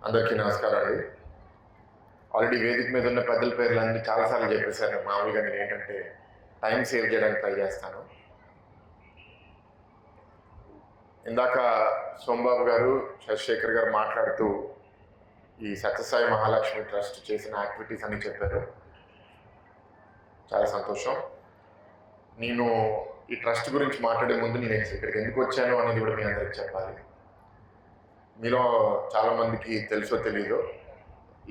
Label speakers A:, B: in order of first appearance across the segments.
A: అందరికీ నమస్కారం అండి. ఆల్రెడీ వేదిక మీద ఉన్న పెద్దల పేర్లన్నీ చాలాసార్లు చెప్పేశారు. మామూలుగా నేను ఏంటంటే టైం సేవ్ చేయడానికి ట్రై చేస్తాను. ఇందాక సోమబాబు గారు, శశిశేఖర్ గారు మాట్లాడుతూ ఈ సత్యసాయి మహాలక్ష్మి ట్రస్ట్ చేసిన యాక్టివిటీస్ అన్నీ చెప్పారు. చాలా సంతోషం. నేను ఈ ట్రస్ట్ గురించి మాట్లాడే ముందు నేను ఇక్కడికి ఎందుకు వచ్చాను అనేది కూడా మీ అందరికి చెప్పాలి. మీలో చాలామందికి తెలుసో తెలీదో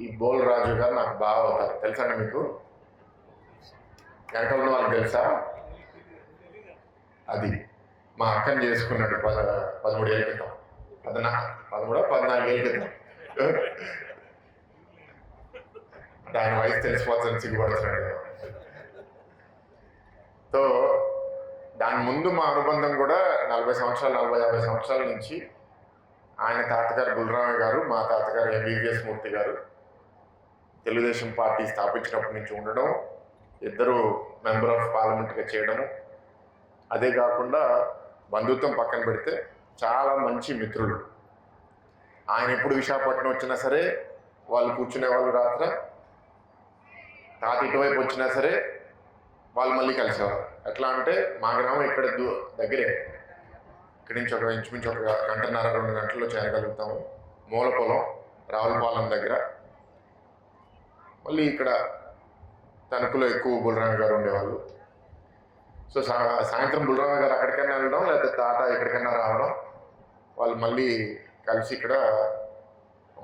A: ఈ బోల్ రాజు గారు నాకు బాగా అవుతారు. తెలుసా అండి మీకు? వెనకాల ఉన్న వాళ్ళకి తెలుసా? అది మా అక్కని చేసుకున్నాడు 13 ఏళ్ళ క్రితం. 14 ఏళ్ళ క్రితం. ఆయన వయసు తెలిసిపోతుంది, సిగ్గుపడుతున్నాడు. సో దాని ముందు మా అనుబంధం కూడా 40 సంవత్సరాలు 40-50 సంవత్సరాల నుంచి ఆయన తాతగారు బుల్రామయ్య గారు, మా తాతగారు ఎంబీబీఎస్ మూర్తి గారు తెలుగుదేశం పార్టీ స్థాపించినప్పటి నుంచి ఉండడం, ఇద్దరు మెంబర్ ఆఫ్ పార్లమెంట్గా చేయడము, అదే కాకుండా బంధుత్వం పక్కన పెడితే చాలా మంచి మిత్రులు. ఆయన ఎప్పుడు విశాఖపట్నం వచ్చినా సరే వాళ్ళు కూర్చునే వాళ్ళు రాత్ర, తాత ఇటువైపు వచ్చినా సరే వాళ్ళు మళ్ళీ కలిసేవారు. ఎట్లా అంటే మా గ్రామం ఇక్కడ దగ్గరే, ఇక్కడి నుంచి ఒక ఇంచుమించు 1 గంటన్నర 2 గంటల్లో చేరగలుగుతాము. మూల పొలం రావులపాలెం దగ్గర. మళ్ళీ ఇక్కడ తణుకులో ఎక్కువ బుల్రామయ్య గారు ఉండేవాళ్ళు. సో సాయంత్రం బుల్రామయ్య గారు అక్కడికైనా వెళ్ళడం, లేకపోతే తాత ఎక్కడికైనా రావడం, వాళ్ళు మళ్ళీ కలిసి ఇక్కడ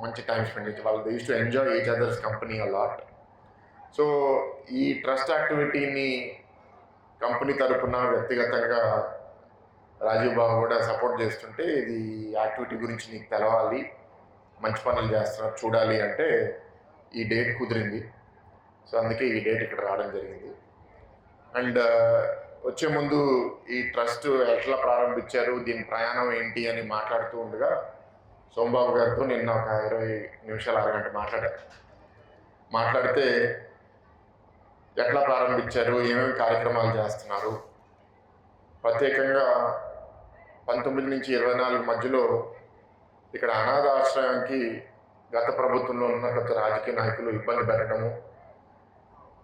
A: మంచి టైం స్పెండ్ చేసి వాళ్ళు use to enjoy each others company a lot. So ఈ ట్రస్ట్ యాక్టివిటీని కంపెనీ తరఫున వ్యక్తిగతంగా రాజీవ్ బాబు కూడా సపోర్ట్ చేస్తుంటే, ఇది యాక్టివిటీ గురించి నీకు తెలవాలి, మంచి పనులు చేస్తున్నారు చూడాలి అంటే ఈ డేట్ కుదిరింది. సో అందుకే ఈ డేట్ ఇక్కడ రావడం జరిగింది. అండ్ వచ్చే ముందు ఈ ట్రస్ట్ ఎట్లా ప్రారంభించారు, దీని ప్రయాణం ఏంటి అని మాట్లాడుతూ ఉండగా సోమబాబు గారితో నిన్న ఒక 20 నిమిషాలు అరగంట మాట్లాడితే ఎట్లా ప్రారంభించారు, ఏమేమి కార్యక్రమాలు చేస్తున్నారు, ప్రత్యేకంగా 19 నుంచి 24 మధ్యలో ఇక్కడ అనాథ ఆశ్రయానికి గత ప్రభుత్వంలో ఉన్న కొత్త రాజకీయ నాయకులు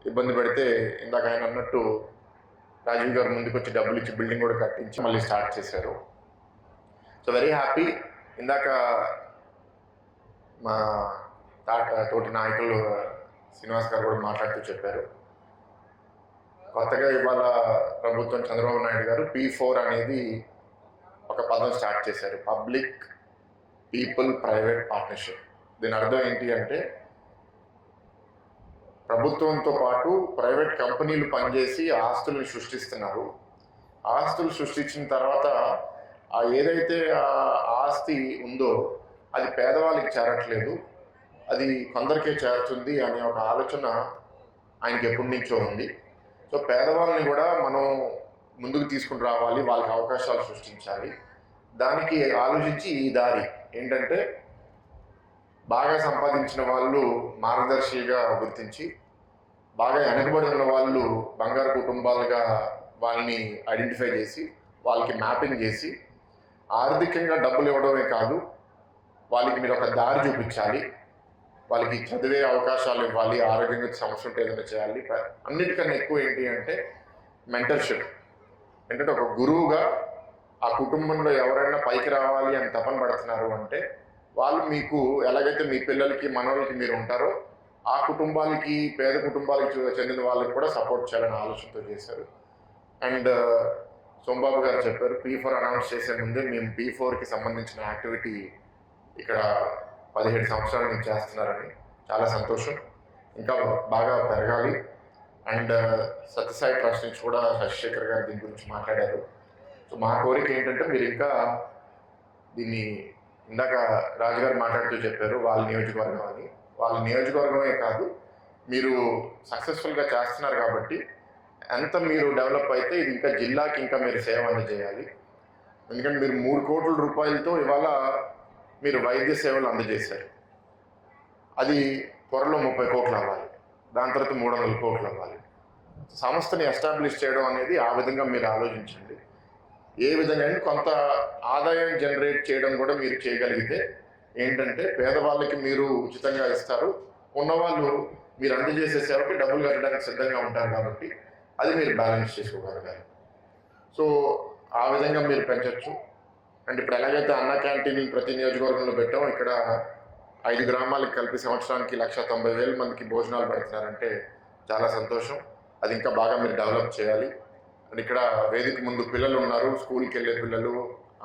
A: ఇబ్బంది పెడితే ఇందాక ఆయన అన్నట్టు రాజీవ్ గారు ముందుకు వచ్చి డబ్బులు ఇచ్చి బిల్డింగ్ కూడా కట్టించి మళ్ళీ స్టార్ట్ చేశారు. So very happy. ఇందాక మా తోటి నాయకులు శ్రీనివాస్ గారు కూడా మాట్లాడుతూ చెప్పారు, కొత్తగా ఇవాళ ప్రభుత్వం చంద్రబాబు నాయుడు గారు P4 అనేది ఒక పదం స్టార్ట్ చేశారు, పబ్లిక్ పీపుల్ ప్రైవేట్ పార్ట్నర్షిప్. దీని అర్థం ఏంటి అంటే ప్రభుత్వంతో పాటు ప్రైవేట్ కంపెనీలు పనిచేసి ఆస్తులను సృష్టిస్తున్నారు. ఆస్తులు సృష్టించిన తర్వాత ఏదైతే ఆస్తి ఉందో అది పేదవాళ్ళకి చేరట్లేదు, అది కొందరికే చేరుతుంది అనే ఒక ఆలోచన ఆయనకి ఎప్పటి నుంచో ఉంది. సో పేదవాళ్ళని కూడా మనం ముందుకు తీసుకుని రావాలి, వాళ్ళకి అవకాశాలు సృష్టించాలి. దానికి ఆలోచించి ఈ దారి ఏంటంటే బాగా సంపాదించిన వాళ్ళు మార్గదర్శిగా గుర్తించి, బాగా వెనకబడి ఉన్న వాళ్ళు బంగారు కుటుంబాలుగా వాళ్ళని ఐడెంటిఫై చేసి వాళ్ళకి మ్యాపింగ్ చేసి ఆర్థికంగా డబ్బులు ఇవ్వడమే కాదు, వాళ్ళకి మీరు ఒక దారి చూపించాలి, వాళ్ళకి చదివే అవకాశాలు ఇవ్వాలి, ఆరోగ్యంగా సమస్య ఉంటే ఏదైనా చేయాలి. అన్నిటికన్నా ఎక్కువ ఏంటి అంటే మెంటర్షిప్. ఏంటంటే ఒక గురువుగా ఆ కుటుంబంలో ఎవరైనా పైకి రావాలి అని తపన పడుతున్నారు అంటే వాళ్ళు మీకు ఎలాగైతే మీ పిల్లలకి మనోళ్ళకి మీరు ఉంటారో ఆ కుటుంబాలకి, పేద కుటుంబాలకి చెందిన వాళ్ళకి కూడా సపోర్ట్ చేయాలని ఆలోచనతో చేశారు. అండ్ సోమబాబు గారు చెప్పారు P4 అనౌన్స్ చేసే ముందే మేము P4కి సంబంధించిన యాక్టివిటీ ఇక్కడ 17 సంవత్సరాల నుంచి చేస్తున్నారని. చాలా సంతోషం, ఇంకా బాగా పెరగాలి. అండ్ సత్యసాయి ట్రస్ట్ నుంచి కూడా శశిశేఖర్ గారు దీని గురించి మాట్లాడారు. సో మా కోరిక ఏంటంటే మీరు ఇంకా దీన్ని, ఇందాక రాజుగారు మాట్లాడుతూ చెప్పారు వాళ్ళ నియోజకవర్గం అని. వాళ్ళ నియోజకవర్గమే కాదు, మీరు సక్సెస్ఫుల్గా చేస్తున్నారు కాబట్టి ఎంత మీరు డెవలప్ అయితే ఇది ఇంకా జిల్లాకి ఇంకా మీరు సేవ అందజేయాలి. ఎందుకంటే మీరు 3 కోట్ల రూపాయలతో ఇవాళ మీరు వైద్య సేవలు అందజేశారు, అది త్వరలో 30 కోట్లు అవ్వాలి, దాని తర్వాత 300 కోట్లు అవ్వాలి. సంస్థని ఎస్టాబ్లిష్ చేయడం అనేది ఆ విధంగా మీరు ఆలోచించండి. ఏ విధంగా కొంత ఆదాయం జనరేట్ చేయడం కూడా మీరు చేయగలిగితే ఏంటంటే పేదవాళ్ళకి మీరు ఉచితంగా ఇస్తారు, ఉన్నవాళ్ళు మీరు అందజేసే సేవకి డబ్బులు కట్టడానికి సిద్ధంగా ఉంటారు కాబట్టి అది మీరు బ్యాలెన్స్ చేసుకోగలగాలి. సో ఆ విధంగా మీరు పెంచవచ్చు. అండ్ ఇప్పుడు ఎలాగైతే అన్న క్యాంటీన్ ప్రతి నియోజకవర్గంలో పెట్టాం, ఇక్కడ 5 గ్రామాలకు కలిపి సంవత్సరానికి 1,90,000 మందికి భోజనాలు పెడుతున్నారంటే చాలా సంతోషం. అది ఇంకా బాగా మీరు డెవలప్ చేయాలి. అండ్ ఇక్కడ వేదిక ముందు పిల్లలు ఉన్నారు, స్కూల్కి వెళ్ళే పిల్లలు,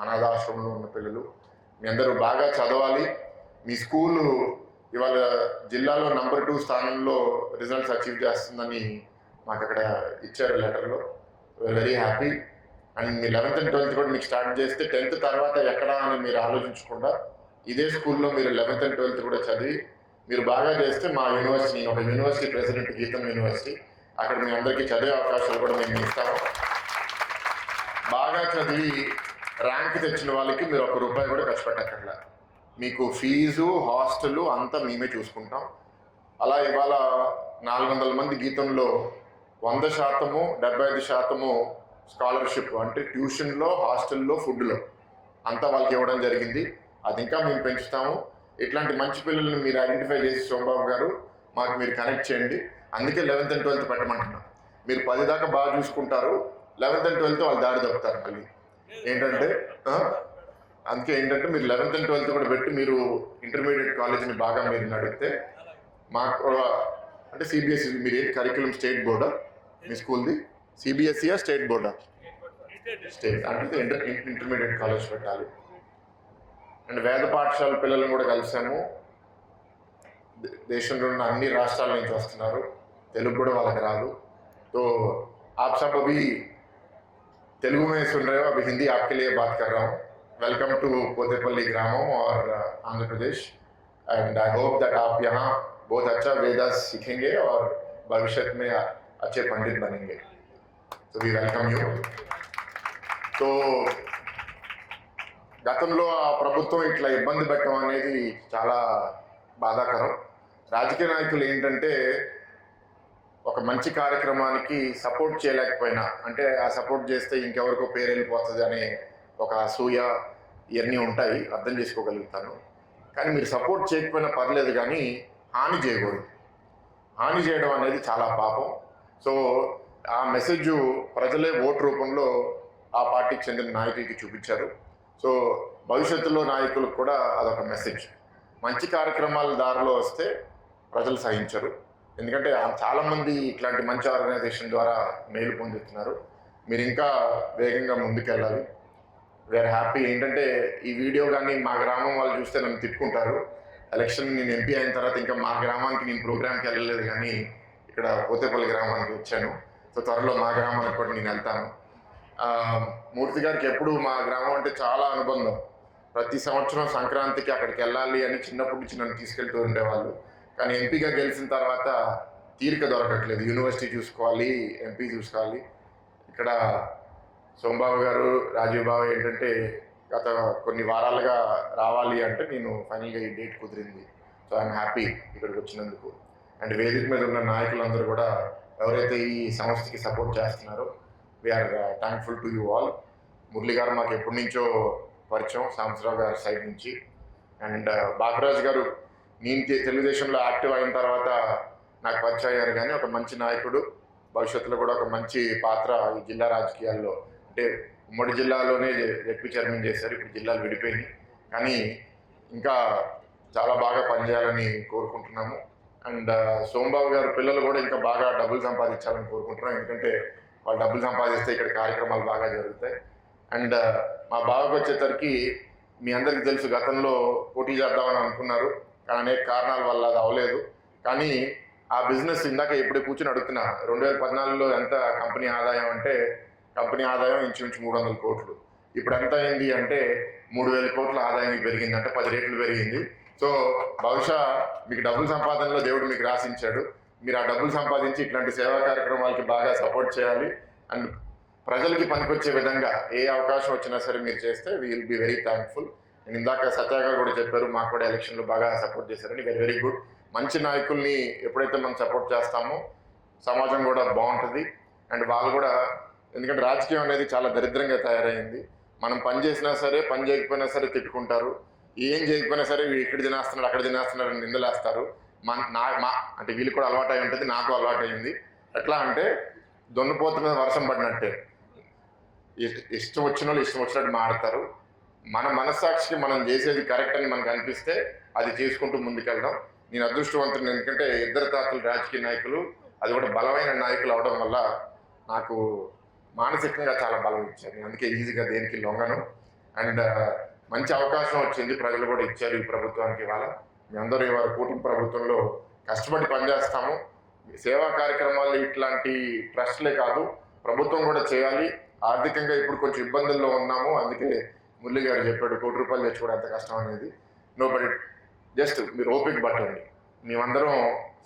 A: అనాథాశ్రమంలో ఉన్న పిల్లలు, మీ అందరూ బాగా చదవాలి. మీ స్కూలు ఇవాళ జిల్లాలో నంబర్ 2 స్థానంలో రిజల్ట్స్ అచీవ్ చేస్తుందని మాకు అక్కడ ఇచ్చారు లెటర్లో. Very happy. And me 11th and 12th కూడా మీకు స్టార్ట్ చేస్తే 10th తర్వాత ఎక్కడా అని మీరు ఆలోచించకుండా ఇదే స్కూల్లో మీరు 11th and 12th కూడా చదివి మీరు బాగా చేస్తే మా యూనివర్సిటీ, నేను ఒక యూనివర్సిటీ ప్రెసిడెంట్, గీతం యూనివర్సిటీ, అక్కడ మీ అందరికీ చదివే అవకాశాలు కూడా మేము ఇస్తాము. బాగా చదివి ర్యాంక్ తెచ్చిన వాళ్ళకి మీరు ₹1 కూడా ఖర్చు పెట్టక్కర్లా. మీకు ఫీజు, హాస్టల్ అంతా మేమే చూసుకుంటాం. అలా ఇవాళ 400 మంది గీతంలో 100%, 75% స్కాలర్షిప్, అంటే ట్యూషన్లో, హాస్టల్లో, ఫుడ్లో అంతా వాళ్ళకి ఇవ్వడం జరిగింది. అది ఇంకా మేము పెంచుతాము. ఇట్లాంటి మంచి పిల్లల్ని మీరు ఐడెంటిఫై చేసి సోమబాబు గారు మాకు మీరు కనెక్ట్ చేయండి. అందుకే 11th and 12th పెట్టమంటున్నాం. మీరు 10 దాకా బాగా చూసుకుంటారు, 11th and 12th వాళ్ళు దారి తప్పుతారు మళ్ళీ. ఏంటంటే అందుకే ఏంటంటే మీరు 11th and 12th కూడా పెట్టి మీరు ఇంటర్మీడియట్ కాలేజీని బాగా మీరు నడిపితే మాకు అంటే సిబిఎస్ఈ, మీరు ఏంటి కరిక్యులం స్టేట్ బోర్డా మీ స్కూల్ది? సిబిఎస్ఈయా స్టేట్ బోర్డా? స్టేట్. అంటే ఇంటర్మీడియట్ కాలేజ్ పెట్టాలి. అండ్ వేద పాఠశాల పిల్లలను కూడా కలిసాము. దేశంలో ఉన్న అన్ని రాష్ట్రాల నుంచి వస్తున్నారు, తెలుగు కూడా వాళ్ళకి రాదు. तो आप सब अभी तेलुगु में सुन रहे हो, अभी हिंदी आपके लिए बात कर रहा हूँ. वेलकम टू पोतेपल्ली ग्रामों और Andhra Pradesh. And I hope that आप यहाँ बहुत अच्छा वेदास सीखेंगे और भविष्य में अच्छे पंडित बनेंगे. तो वी वेलकम यू. तो గతంలో ఆ ప్రభుత్వం ఇట్లా ఇబ్బంది పెట్టడం అనేది చాలా బాధాకరం. రాజకీయ నాయకులు ఏంటంటే ఒక మంచి కార్యక్రమానికి సపోర్ట్ చేయలేకపోయినా, అంటే ఆ సపోర్ట్ చేస్తే ఇంకెవరికో పేరు వెళ్ళిపోతుంది అనే ఒక అసూయ ఇవన్నీ ఉంటాయి, అర్థం చేసుకోగలుగుతాను. కానీ మీరు సపోర్ట్ చేయకపోయినా పర్లేదు, కానీ హాని చేయకూడదు. హాని చేయడం అనేది చాలా పాపం. సో ఆ మెసేజ్ ప్రజలే ఓటు రూపంలో ఆ పార్టీకి చెందిన నాయకులకి చూపించారు. సో భవిష్యత్తులో నాయకులకు కూడా అదొక మెసేజ్. మంచి కార్యక్రమాల దారిలో వస్తే ప్రజలు సహించరు, ఎందుకంటే చాలామంది ఇట్లాంటి మంచి ఆర్గనైజేషన్ ద్వారా మేలు పొందుతున్నారు. మీరు ఇంకా వేగంగా ముందుకెళ్ళాలి. We're happy. ఏంటంటే ఈ వీడియో కానీ మా గ్రామం వాళ్ళు చూస్తే నన్ను తిట్టుకుంటారు. ఎలక్షన్ నేను ఎంపీ అయిన తర్వాత ఇంకా మా గ్రామానికి నేను ప్రోగ్రామ్కి వెళ్ళలేదు, కానీ ఇక్కడ పోతేపల్లి గ్రామానికి వచ్చాను. సో త్వరలో మా గ్రామానికి కూడా నేను వెళ్తాను. మూర్తి గారికి ఎప్పుడు మా గ్రామం అంటే చాలా అనుబంధం. ప్రతి సంవత్సరం సంక్రాంతికి అక్కడికి వెళ్ళాలి అని చిన్నప్పటి నుంచి నన్ను తీసుకెళ్తూ ఉండేవాళ్ళు. కానీ ఎంపీగా గెలిచిన తర్వాత తీరిక దొరకట్లేదు. యూనివర్సిటీ చూసుకోవాలి, ఎంపీ చూసుకోవాలి. ఇక్కడ సోమబాబు గారు, రాజీవ్ బాబు ఏంటంటే గత కొన్ని వారాలుగా రావాలి అంటే నేను ఫైనల్గా ఈ డేట్ కుదిరింది. సో ఐఎమ్ హ్యాపీ ఇక్కడికి వచ్చినందుకు. అండ్ వేదిక మీద ఉన్న నాయకులందరూ కూడా ఎవరైతే ఈ సంస్థకి సపోర్ట్ చేస్తున్నారో we're thankful to you all. Murali garu మాకు ఎప్పటి నుంచో పరిచయం, సాంబశివరావు గారి సైడ్ నుంచి. అండ్ బాబురాజ్ గారు నేను తెలుగుదేశంలో యాక్టివ్ అయిన తర్వాత నాకు పరిచయం అయ్యారు, కానీ ఒక మంచి నాయకుడు, భవిష్యత్తులో కూడా ఒక మంచి పాత్ర ఈ జిల్లా రాజకీయాల్లో. అంటే ఉమ్మడి జిల్లాలోనే జెడ్పీ చైర్మన్ చేశారు, ఇప్పుడు జిల్లాలు విడిపోయినాయి, కానీ ఇంకా చాలా బాగా పనిచేయాలని కోరుకుంటున్నాము. అండ్ సోమబాబు గారు పిల్లలు కూడా ఇంకా బాగా డబ్బులు సంపాదించాలని కోరుకుంటున్నాం, ఎందుకంటే వాళ్ళు డబ్బులు సంపాదిస్తే ఇక్కడ కార్యక్రమాలు బాగా జరుగుతాయి. అండ్ మా బావకు వచ్చేసరికి మీ అందరికీ తెలుసు, గతంలో పోటీ చేద్దామని అనుకున్నారు, కానీ అనేక కారణాల వల్ల అది అవ్వలేదు. కానీ ఆ బిజినెస్ ఇందాక ఎప్పుడు కూర్చొని అడుగుతున్నా, 2014లో ఎంత కంపెనీ ఆదాయం అంటే, కంపెనీ ఆదాయం ఇంచుమించు 300 కోట్లు. ఇప్పుడు ఎంత అయింది అంటే 3000 కోట్ల ఆదాయం పెరిగింది, అంటే 10 రెట్లు పెరిగింది. సో బహుశా మీకు డబ్బుల సంపాదనలో దేవుడు మీకు రాసించాడు. మీరు ఆ డబ్బులు సంపాదించి ఇట్లాంటి సేవా కార్యక్రమాలకి బాగా సపోర్ట్ చేయాలి. అండ్ ప్రజలకి పనికొచ్చే విధంగా ఏ అవకాశం వచ్చినా సరే మీరు చేస్తే we will be very thankful. నేను ఇందాక సత్య గారు కూడా చెప్పారు, మాకు కూడా ఎలక్షన్లో బాగా సపోర్ట్ చేశారని. Very very good. మంచి నాయకుల్ని ఎప్పుడైతే మనం సపోర్ట్ చేస్తామో సమాజం కూడా బాగుంటుంది. అండ్ వాళ్ళు కూడా, ఎందుకంటే రాజకీయం అనేది చాలా దరిద్రంగా తయారైంది. మనం పని చేసినా సరే, పని చేయకపోయినా సరే తిట్టుకుంటారు. ఏం చేయకపోయినా సరే వీడు ఇక్కడ తినేస్తున్నాడు అక్కడ తినేస్తున్నాడు అని నిందలేస్తారు. అంటే వీళ్ళు కూడా అలవాటు అయి ఉంటుంది, నాకు అలవాటు అయింది. ఎట్లా అంటే దొన్నుపోతు మీద వర్షం పడినట్టే, ఇష్టం వచ్చిన వాళ్ళు ఇష్టం వచ్చినట్టు మాడతారు. మన మనస్సాక్షికి మనం చేసేది కరెక్ట్ అని మనకు అనిపిస్తే అది చేసుకుంటూ ముందుకెళ్దాం. నేను అదృష్టవంతుని, ఎందుకంటే ఇద్దరు తాతలు రాజకీయ నాయకులు, అది కూడా బలమైన నాయకులు అవడం వల్ల నాకు మానసికంగా చాలా బలం ఇచ్చారు. నేను అందుకే ఈజీగా దేనికి లొంగను. అండ్ మంచి అవకాశం వచ్చింది, ప్రజలు కూడా ఇచ్చారు ఈ ప్రభుత్వానికి. ఇవాళ మీ అందరూ ఇవాళ కూటమి ప్రభుత్వంలో కష్టపడి పనిచేస్తాము. సేవా కార్యక్రమాలు ఇట్లాంటి ట్రస్ట్లే కాదు, ప్రభుత్వం కూడా చేయాలి. ఆర్థికంగా ఇప్పుడు కొంచెం ఇబ్బందుల్లో ఉన్నాము, అందుకే మురళి గారు చెప్పాడు ₹1 కోటి తెచ్చుకోవడం ఎంత కష్టం అనేది. నోబడి, జస్ట్ మీరు ఓపిక పట్టండి, మేమందరం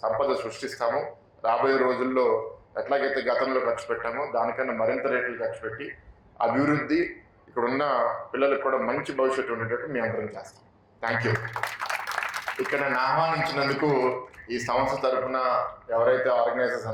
A: సంపద సృష్టిస్తాము. రాబోయే రోజుల్లో ఎట్లాగైతే గతంలో ఖర్చు పెట్టామో దానికన్నా మరింత రేట్లు ఖర్చు పెట్టి అభివృద్ధి, ఇక్కడున్న పిల్లలకు కూడా మంచి భవిష్యత్తు ఉండేటట్టు మేము అందరం చేస్తాం. Thank you. ఇక్కడ నన్ను ఆహ్వానించినందుకు ఈ సంస్థ తరఫున ఎవరైతే ఆర్గనైజర్స్